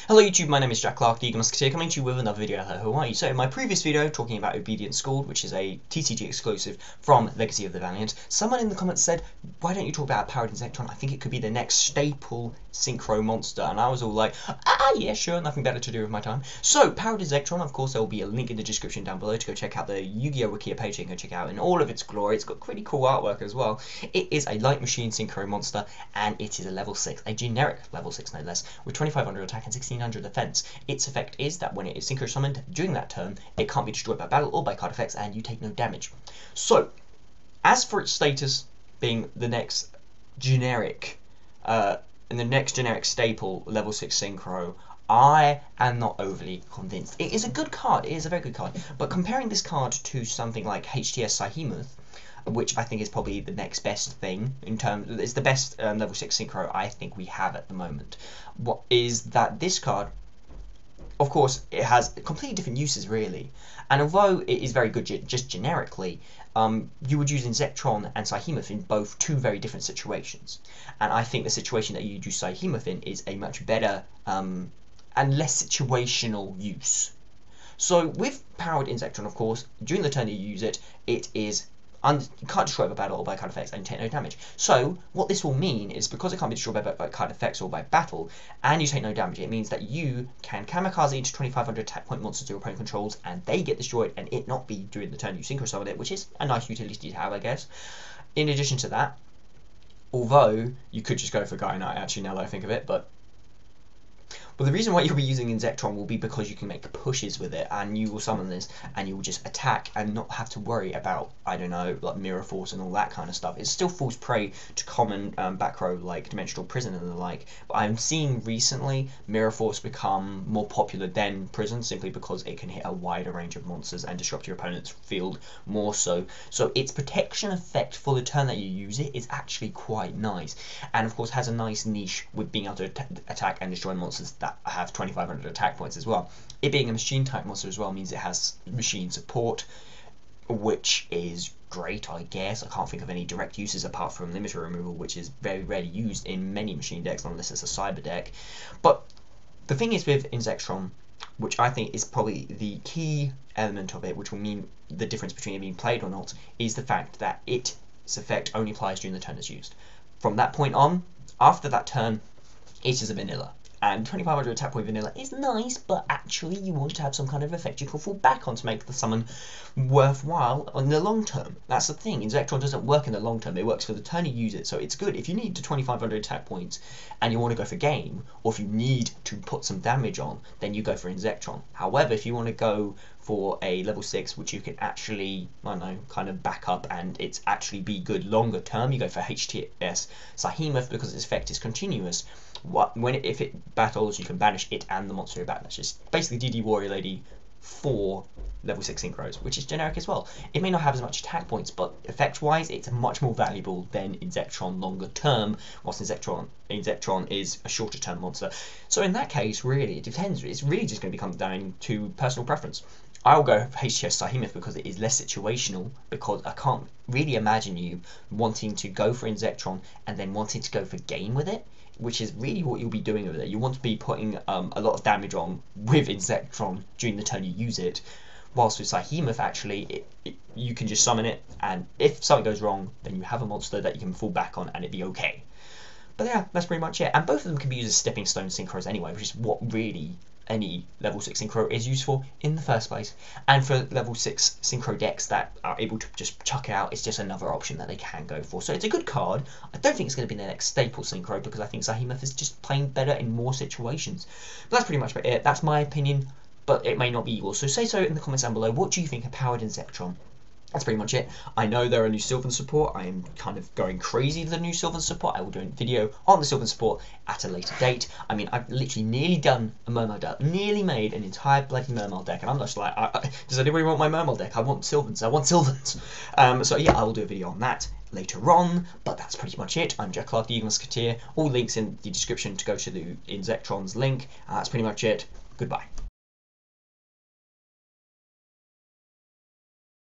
Hello YouTube, my name is Jack Clark, the Eagle Musketeer, coming to you with another video. Hello, how are you? So in my previous video, talking about Obedient Schooled, which is a TCG exclusive from Legacy of the Valiant, someone in the comments said, why don't you talk about Powered Inzektron? I think it could be the next staple Synchro monster. And I was all like, yeah, sure, nothing better to do with my time. So, Powered Inzektron, of course, there will be a link in the description down below to go check out the Yu-Gi-Oh! Wikia page and go check out in all of its glory. It's got pretty cool artwork as well. It is a light machine Synchro monster, and it is a level 6, a generic level 6 no less, with 2500 attack and 1600 defense. Its effect is that when it is synchro summoned during that turn, it can't be destroyed by battle or by card effects, and you take no damage. So, as for its status being the next generic, staple level 6 synchro, I am not overly convinced. It is a good card, it is a very good card, but comparing this card to something like HTS Sahemoth, which I think is probably the next best thing in terms, it's the best level 6 synchro I think we have at the moment. What is that this card, of course, it has completely different uses really, and although it is very good just generically, you would use Inzektron and Sahemoth in both two very different situations, and I think the situation that you'd use Sahemoth in is a much better and less situational use. So with Powered Inzektron, of course, during the turn that you use it, it is you can't destroy it by battle or by card effects and you take no damage. So what this will mean is, because it can't be destroyed by card effects or by battle, and you take no damage, it means that you can kamikaze into 2500 attack point monsters your opponent controls, and they get destroyed, and it not be during the turn you synchro summon it, which is a nice utility to have, I guess. In addition to that, although you could just go for Guy Knight, actually, now that I think of it, but the reason why you'll be using Inzektron will be because you can make pushes with it, and you will summon this, and you will just attack and not have to worry about, I don't know, like Mirror Force and all that kind of stuff. It still falls prey to common back row like Dimensional Prison and the like, but I'm seeing recently Mirror Force become more popular than Prison, simply because it can hit a wider range of monsters and disrupt your opponent's field more so. So its protection effect for the turn that you use it is actually quite nice, and of course has a nice niche with being able to attack and destroy monsters that have 2500 attack points as well. It being a machine type monster as well means it has machine support, which is great, I guess. I can't think of any direct uses apart from limiter removal, which is very rarely used in many machine decks unless it's a cyber deck. But the thing is with Inzektron, which I think is probably the key element of it, which will mean the difference between it being played or not, is the fact that its effect only applies during the turn it's used. From that point on, after that turn, it is a vanilla. And 2500 attack point vanilla is nice, but actually you want to have some kind of effect you can fall back on to make the summon worthwhile in the long term. That's the thing, Inzektron doesn't work in the long term, it works for the turn you use it, so it's good. If you need the 2500 attack points and you want to go for game, or if you need to put some damage on, then you go for Inzektron. However, if you want to go for a level 6, which you can actually, I don't know, kind of back up and it's actually be good longer term, you go for HTS Sahemoth because its effect is continuous. If it battles, you can banish it and the monster it battles. It's basically DD Warrior Lady for level 6 synchros, which is generic as well. It may not have as much attack points, but effect-wise, it's much more valuable than Inzektron longer term, whilst Inzektron is a shorter term monster. So in that case, really, it depends. It's really just going to come down to personal preference. I'll go for HTS Sahemoth because it is less situational, because I can't really imagine you wanting to go for Inzektron and then wanting to go for game with it, which is really what you'll be doing with it. You want to be putting a lot of damage on with Inzektron during the turn you use it, whilst with Sahemoth, actually, you can just summon it, and if something goes wrong, then you have a monster that you can fall back on and it'd be okay. But yeah, that's pretty much it. And both of them can be used as stepping stone synchros anyway, which is what really any level 6 synchro is used for in the first place. And for level 6 synchro decks that are able to just chuck it out, it's just another option that they can go for. So it's a good card. I don't think it's going to be the next staple synchro, because I think Sahemoth is just playing better in more situations. But that's pretty much it. That's my opinion, but it may not be yours. So say so in the comments down below. What do you think of Powered Inzektron? That's pretty much it. I know there are new Sylvan support. I am kind of going crazy with the new Sylvan support. I will do a video on the Sylvan support at a later date. I mean, I've literally nearly done a Mermaid deck, nearly made an entire bloody Mermaid deck, and I'm just like, does anybody want my Mermaid deck? I want Sylvans. I want Sylvans. So yeah, I will do a video on that later on, but that's pretty much it. I'm Jack Clark, the Eagle Musketeer. All links in the description to go to the Inzektron's link. That's pretty much it. Goodbye.